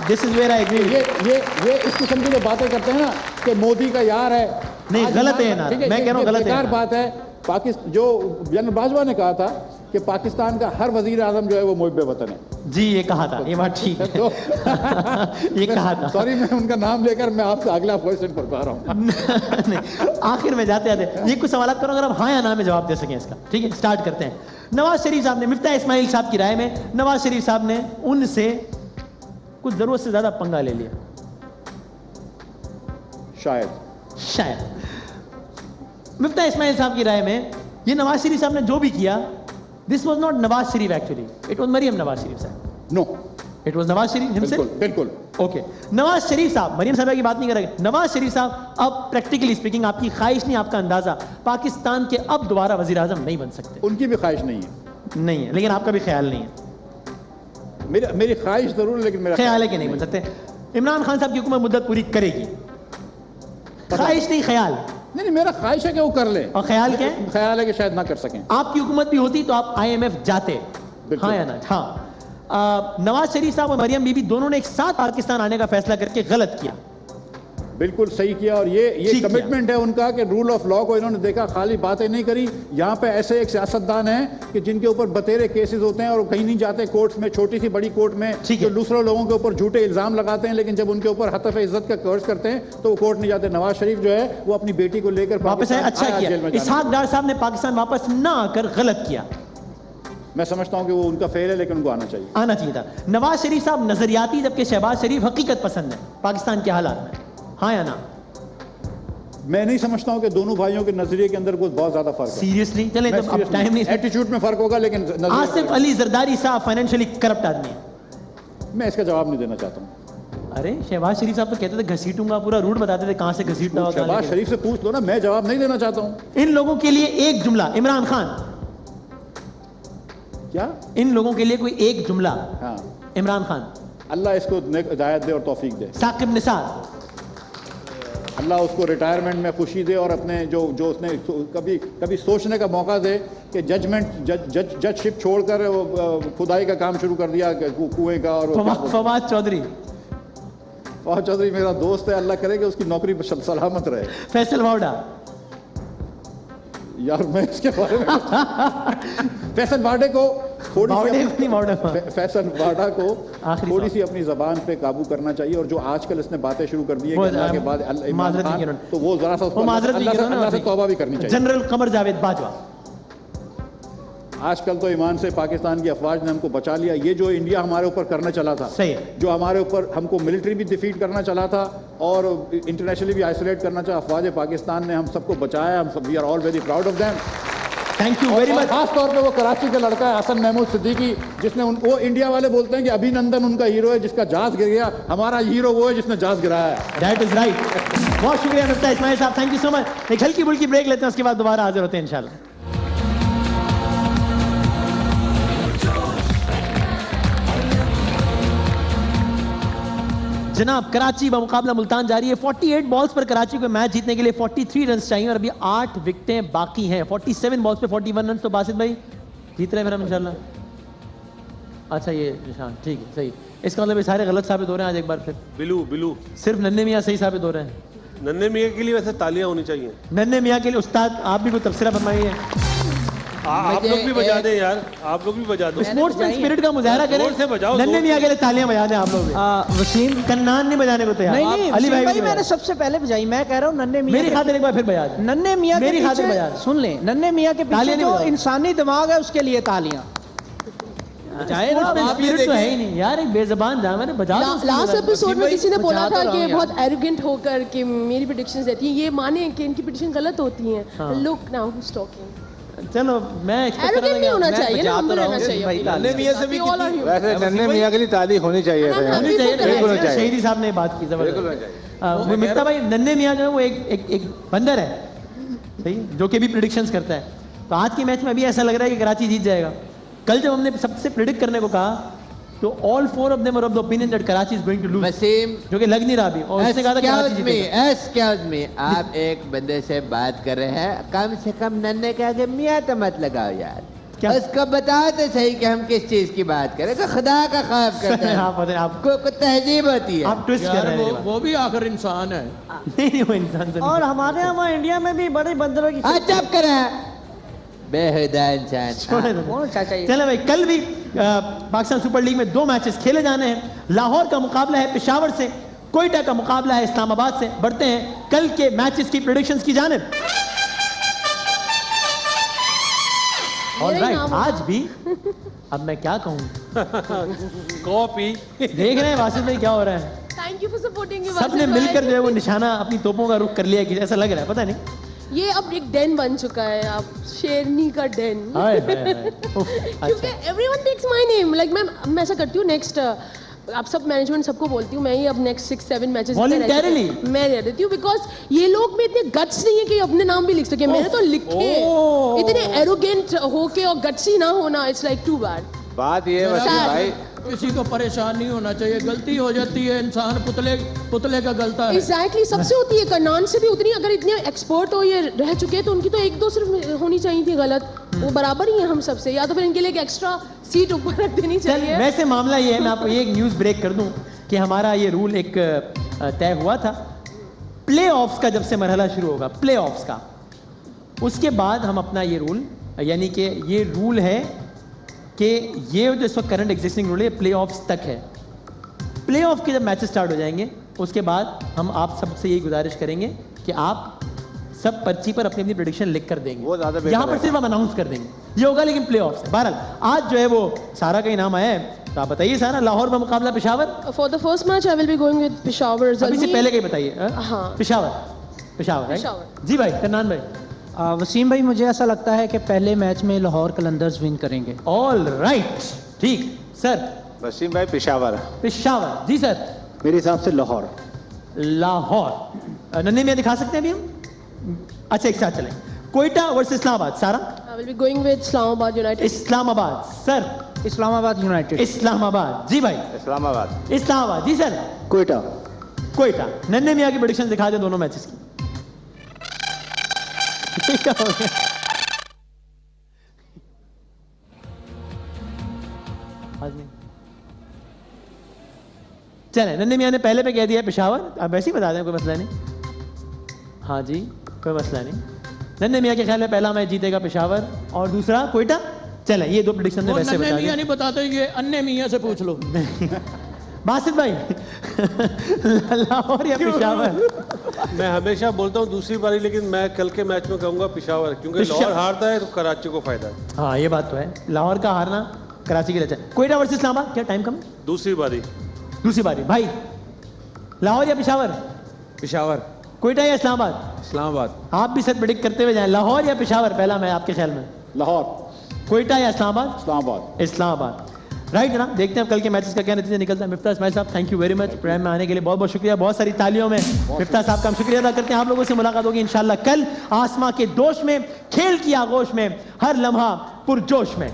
this is where I agree. ये इस किस्म की जो बातें करते हैं ना कि मोदी का यार है, नहीं गलत है ना, मैं कह रहा हूं गलत है, बात है। पाकिस्तान जो जनरल बाजवा ने कहा था कि पाकिस्तान का हर वजीर आजम जो है वो मुहिब्बे वतन है। जी ये कहा था, ये बात ठीक है। तो ये कहा था, सॉरी मैं उनका नाम लेकर मैं आपसे अगला क्वेश्चन पढ़ पा रहा हूँ। आखिर में जाते जाते ये कुछ सवाल करो, अगर आप हाँ या ना में जवाब दे सकें इसका। ठीक है, स्टार्ट करते हैं। नवाज शरीफ साहब ने, मिफ्ताह इस्माइल साहब की राय में नवाज शरीफ साहब ने उनसे कुछ जरूरत से ज्यादा पंगा ले लिया, शायद। मिफ्ताह इस्माइल साहब की राय में ये नवाज शरीफ साहब ने जो भी किया, this was not Nawaz Sharif actually, it was Maryam Nawaz Sharif sahab. No, it was Nawaz Sharif himself. बिल्कुल ओके, नवाज शरीफ साहब, मरियम साहब की बात नहीं करेंगे, नवाज शरीफ साहब अब प्रैक्टिकली स्पीकिंग, आपकी ख्वाहिश नहीं, आपका अंदाजा, पाकिस्तान के अब दोबारा वजीर आजम नहीं बन सकते। उनकी भी ख्वाहिश नहीं है, लेकिन आपका भी ख्याल नहीं है। मेरी ख्वाहिश जरूर है, लेकिन मेरा ख्याल है कि नहीं बन सकते। इमरान खान साहब की हुकूमत मुद्दत पूरी करेगी, ख्वाहिश नहीं ख्याल। नहीं, मेरा ख्वाहिश है कि वो कर ले। और ख्याल क्या है? ख्याल है कि शायद ना कर सकें। आपकी हुकूमत भी होती तो आप IMF जाते, हाँ या ना? हाँ। नवाज शरीफ साहब और मरियम बीबी दोनों ने एक साथ पाकिस्तान आने का फैसला करके गलत किया। बिल्कुल सही किया, और ये कमिटमेंट है उनका कि रूल ऑफ लॉ को इन्होंने देखा, खाली बातें नहीं करी। यहाँ पे ऐसे एक सियासतदान हैं कि जिनके ऊपर बतेरे केसेस होते हैं और कहीं नहीं जाते कोर्ट्स में, छोटी सी बड़ी कोर्ट में, जो दूसरे लोगों के ऊपर झूठे इल्जाम लगाते हैं, लेकिन जब उनके ऊपर हतफ इज्जत का कर्ज करते हैं तो वो कोर्ट नहीं जाते। नवाज शरीफ जो है वो अपनी बेटी को लेकर वापस आए, अच्छा किया। इसहाक डार साहब ने पाकिस्तान वापस ना आकर गलत किया। मैं समझता हूं कि वो उनका फेल है, लेकिन उनको आना चाहिए था। नवाज शरीफ साहब नजरियाती, जबकि शहबाज शरीफ हकीकत पसंद है पाकिस्तान के हालात में, हाँ या ना? मैं नहीं समझता हूं कि दोनों भाइयों के नजरिए के अंदर कोई बहुत ज्यादा फर्क है। सीरियसली चलें, तो अब टाइम नहीं, एटीट्यूड में फर्क होगा, लेकिन आसिफ अली जरदारी साहब फाइनेंशियली करप्ट आदमी है। मैं इसका जवाब नहीं देना चाहता हूं। अरे शहबाज शरीफ साहब तो कहते थे घसीटूंगा, पूरा रूट बताते थे कहां से घसीटना होगा। शहबाज शरीफ से पूछ लो ना, मैं जवाब नहीं देना चाहता हूं। इन लोगों के लिए एक जुमला, इमरान खान, क्या इन लोगों के लिए कोई एक जुमला? हाँ, इमरान खान, अल्लाह इसको हिदायत दे और तौफीक दे। साकिब निसार, अल्लाह उसको रिटायरमेंट में खुशी दे और अपने जो उसने कभी सोचने का मौका दे कि जजशिप छोड़कर खुदाई का काम शुरू कर दिया कुएं का। और फवाद चौधरी मेरा दोस्त है, अल्लाह करे कि उसकी नौकरी सलामत रहे। फैसल वावड़ा, यार मैं इसके बारे में फैसल वाडे को फैसल वाडा को थोड़ी सी अपनी जबान पे काबू करना चाहिए, और जो आजकल इसने बातें शुरू कर दी है अल्लाह के बाद इमरान खान, तो वो जरा सा अल्लाह से तौबा भी करनी चाहिए। जनरल कमर जावेद बाजवा, आजकल तो ईमान से पाकिस्तान की अफवाज ने हमको बचा लिया। ये जो इंडिया हमारे ऊपर करना चला था, सही है, जो हमारे ऊपर हमको मिलिट्री भी डिफीट करना चला था और इंटरनेशनली भी आइसोलेट करना चाहा, अफवाज पाकिस्तान ने हम सबको बचाया। हम सब we are all very proud of them. Thank you very much. खास तौर पे वो कराची का लड़का है हसन महमूद सिद्दीकी, जिसने वो इंडिया वाले बोलते हैं कि अभिनंदन उनका हीरो है जिसका जहाज गिर गया, हमारा हीरो वो है जिसने जहाज गिराया है। That is right. बहुत शुक्रिया मिफ्ता इस्माइल साहब, थैंक यू सो मच। एक हल्की बुल्की ब्रेक लेते हैं, उसके बाद दोबारा हाजिर होते हैं इंशाल्लाह। जनाब, कराची बमुकाबला मुल्तान जारी है। 48 बॉल्स पर कराची को मैच जीतने के लिए 43 रन चाहिए और अभी 8 विकेटें बाकी हैं। 47 बॉल्स पे 41 रन, तो बासित भाई जीत रहे हैं फिर हम इंशाल्लाह। अच्छा ये निशान ठीक है, सही। इसका मतलब ये सारे गलत साबित हो रहे हैं आज एक बार फिर। बिलू सिर्फ नन्हे मियाँ सही साबित हो रहे हैं। नन्हे मियाँ के लिए वैसे तालियां होनी चाहिए। नन्हे मियाँ के लिए उस्ताद आप भी कोई तबसरा फरमाइए। आप लोग भी बजा दें यार, आप लोग भी बजा दो। स्पोर्ट्समैन स्पिरिट का मुजाहरा करें। जोर से बजाओ। नन्हे मियाँ के लिए तालियां बजा दें आप लोग। वसीम कन्नान नहीं बजाने को तैयार। नहीं अली भाई मैंने सबसे पहले बजाई। मैं कह रहा हूँ नन्हे मियाँ मेरी खातिर एक बार फिर बजा दें। नन्हे मियाँ मेरी खातिर बजा दें। सुन लें, नन्हे मियाँ के पीछे जो इंसानी दिमाग है उसके लिए तालियां। स्पिरिट तो है ही नहीं यार, एक बेज़बान जा मैंने बजा। लास्ट एपिसोड में किसी ने बोला था कि बहुत एरोगेंट होकर कि मेरी प्रेडिक्शंस देती हैं, ये माने कि इनकी प्रेडिक्शन गलत होती हैं। Look now who is talking. चलो मैं एरोगेंट नहीं होना चाहिए ना, हम्बल रहना चाहिए। नन्हे मियां से भी वैसे नन्हे मियां के लिए ताली होनी चाहिए। शहीदी साहब ने बात की जबरदस्त। मिफ्ता भाई, नन्हे मियां जो है वो एक बंदर है, सही, जो कि भी प्रेडिक्शंस करता है। तो आज के मैच में अभी ऐसा लग रहा है कि कराची जीत जाएगा। कल जब हमने सबसे प्रेडिक्ट करने को कहा तो all 4 of them were of the opinion that Karachi is going to lose, जो कि लग नहीं रहा अभी। और उसने कहा था कराची जीतेगा। आप एक बंदे से बात कर रहे हैं, कम से कम नन्हे के आगे मियां तो मत लगाओ यार। क्या उसको बताओ तो सही कि हम किस चीज की बात करें। तो खुदा का खौफ करते हैं। आपको कुछ तहजीब होती है। आप ट्विस्ट कर रहे हैं। वो भी आखिर इंसान है। नहीं वो इंसान तो। और हमारे यहाँ इंडिया में भी बड़े बंदरों की चुप करें बेहुदा इंसान। चलो भाई, कल भी पाकिस्तान सुपर लीग में 2 मैचेस खेले जाने हैं। लाहौर का मुकाबला है पेशावर से, कोयटा का मुकाबला है इस्लामाबाद से। बढ़ते हैं कल के मैचेस की प्रेडिक्शंस की जानिब। ऑलराइट, आज भी अब मैं क्या कहूँ कॉपी देख रहे हैं वासिफ भाई क्या हो रहा है। Thank you for supporting me. सबने मिलकर जो है वो निशाना अपनी तोपों का रुख कर लिया कि ऐसा लग रहा है, पता नहीं ये अब एक डेन बन चुका है। आप शेरनी का डेन। क्योंकि everyone takes my name. Like मैं ऐसा करती हूँ, नेक्स्ट आप सब मैनेजमेंट सबको बोलती हूँ मैं ही अब नेक्स्ट 6-7 मैचेस वॉलंटरीली मैं रह देती हूँ, बिकॉज ये लोग में इतने गट्स नहीं है कि अपने नाम भी लिख सके। मैंने तो लिखे। इतने एरोगेंट होके और गट्सी ना होना, इट्स लाइक टू बैड। बात ये है वसीम भाई, किसी को परेशान नहीं होना चाहिए, गलती हो जाती है, इंसान पुतले का गलता है। एग्जैक्टली सबसे होती है, करनान से भी उतनी, अगर इतने एक्सपर्ट हो ये रह चुके हैं तो उनकी तो एक दो सिर्फ होनी चाहिए थी गलत, वो बराबर ही है हम सबसे, या तो फिर इनके लिए एक एक्स्ट्रा सीट ऊपर रख देनी चाहिए। वैसे मामला ये है, मैं आपको ये एक न्यूज़ ब्रेक कर दूं कि हमारा ये रूल एक तय हुआ था, प्ले ऑफ्स का जब से मरहला शुरू होगा, प्ले ऑफ्स का, उसके बाद हम अपना ये रूल, यानी कि ये रूल है कि ये जो इस वक्त करंट एग्जिस्टिंग रूल है प्ले ऑफ्स तक है। प्ले ऑफ के जब मैचेस स्टार्ट हो जाएंगे उसके बाद हम आप सबसे यही गुजारिश करेंगे कि आप सब पर्ची पर अपनी अपनी प्रेडिक्शन लिख कर देंगे, वो ज़्यादा यहाँ पर सिर्फ हम अनाउंस कर देंगे, ये होगा लेकिन प्ले ऑफ से। बहरहाल आज जो है वो सारा का इनाम आया है, तो आप बताइए सारा, लाहौर में मुकाबला Peshawar. For the first match I will be going with Peshawar. अभी से पहले कहीं बताइए। हाँ पेशावर राइट जी भाई। करनान भाई। वसीम भाई मुझे ऐसा लगता है कि पहले मैच में लाहौर कलंदर्स विन करेंगे। ऑल राइट, ठीक सर। वसीम भाई पेशावर जी सर। मेरे हिसाब से लाहौर। नन्हे में दिखा सकते हैं अभी हम? अच्छा एक साथ चलें। कोयटा वर्सेस इस्लामाबाद। सारा। I will be going with Islamabad United. Islamabad sir. Islamabad United. Islamabad ji भाई। इस्लामाबाद जी सर। कोयटा। नन्हे मियां की प्रेडिक्शन दिखा दे दोनों मैचेस की। क्या हो गया? चले, नन्हे मियां ने पहले पे कह दिया पेशावर, अब वैसे ही बता दें, कोई मसला नहीं। हाँ जी कोई मसला नहीं। नन्हे मियां के ख्याल में पहला मैच जीतेगा पेशावर और दूसरा कोयटा। चले ये दो प्रेडिक्शन ने वैसे बता मियां नहीं बताते, ये अन्य मियां से पूछ लो। बासित भाई लाहौर या पेशावर? मैं हमेशा बोलता हूँ दूसरी बारी, लेकिन मैं कल के मैच में कहूंगा पेशावर, क्योंकि लाहौर हारता है तो कराची को फायदा है। हाँ ये बात तो है, लाहौर का हारना कराची के लिए अच्छा। कोयटा वर्सेस इस्लामाबाद, क्या टाइम कम है? दूसरी बारी भाई। लाहौर या पेशावर? पेशावर। कोयटा या इस्लामाबाद? इस्लामाबाद। आप भी सर प्रेडिक्ट करते हुए जाएं, लाहौर या पेशावर पहला मैं आपके ख्याल में? लाहौर। कोयटा या इस्लामाबाद? इस्लामाबाद। राइट ना, देखते हैं अब कल के मैचेस का क्या नतीजा निकलता है। मिफ्ता इस्माइल साहब thank you very much, programme में आने के लिए बहुत बहुत शुक्रिया। बहुत सारी तालियों में मिफ्ता साहब का हम शुक्रिया अदा करते हैं। आप लोगों से मुलाकात होगी इंशाल्लाह कल आसमां के दोष में, खेल की आगोश में, हर लम्हा पुरजोश में।